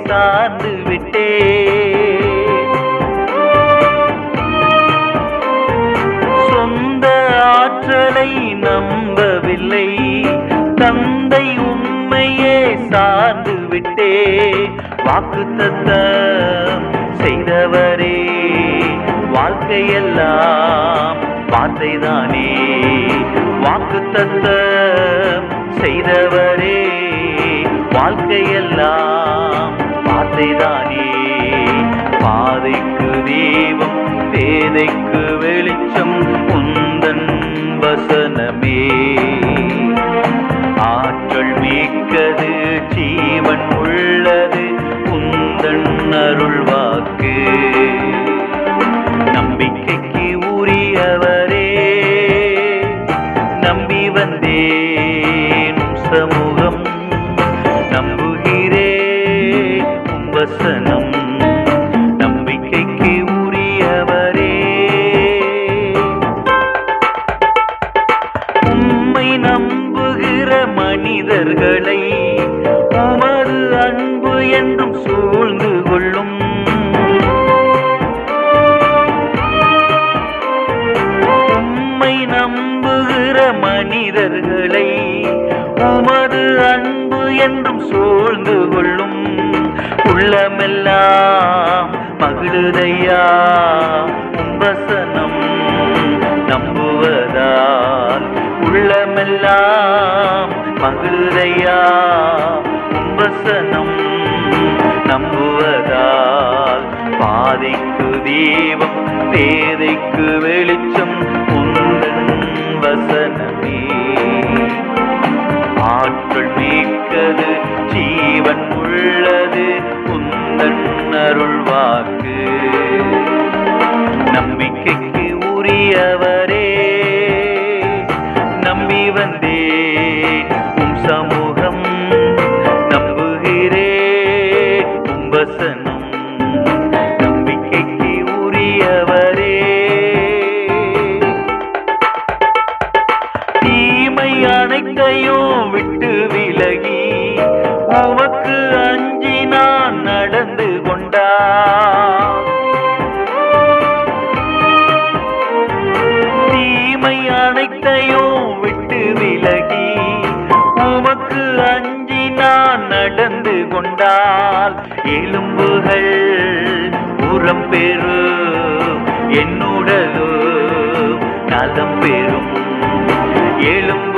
சார்ந்து விட்டே. சொந்த ஆற்றலை நம்பவில்லை, தந்தை உண்மையே சார்ந்து விட்டே. வாக்குத்தத்தம் செய்தவரே, வாழ்க்கையெல்லாம் வார்த்தைதானே. வாக்குத்தத்தம் செய்தவரே, வாழ்க்கையெல்லாம் வார்த்தைதானே. பாதைக்கு தீபம், பேதைக்கு வெளிச்சம், உந்தன் வசனமே. ஆற்றல் மிக்கது, ஜீவன் உள்ளது, உந்தன் அருள்வாக்கு. நம்பிக்கைக்கு உரியவரே, நம்பி வந்தேன் சமூகம். நம்புகிறே வசனம், நம்பிக்கைக்கு உரியவரே. உம்மை நம்புகிற மனிதர்களை உமது அன்பு என்றும் சூழ்ந்து கொள்ளும். உம்மை நம்புகிற மனிதர்களை உமது அன்பு என்றும் சூழ்ந்து கொள்ளும். உள்ளமெல்லாம் மகிழுதையா வசனம் நம்புவதால். உள்ளமெல்லாம் மகிழுதையா வசனம் நம்புவதால். பாதைக்கு தீபம், பேதைக்கு வெளிச்சம், உந்தன் வசனமே. ஆற்றல் மிக்கது, ஜீவன் உள்ளது, உந்தன் அருள்வாக்கு. நம்பிக்கைக்கு உரியவரே, நம்பி வந்தேன் உம் சமூகம். நம்புகிறே உம் வசனம், நம்பிக்கைக்கு உரியவரே. தீமை அனைத்தையும் விட்டு விலகி உமக்கு அஞ்சி நான் நடந்து கொண்டான். தீமை அனைத்தையும் விட்டு விலகி உமக்கு அஞ்சி நான் நடந்து கொண்டால். எலும்புகள் உரம் பெறும், என்னுடலோ நலம் பெறும். எலும்பு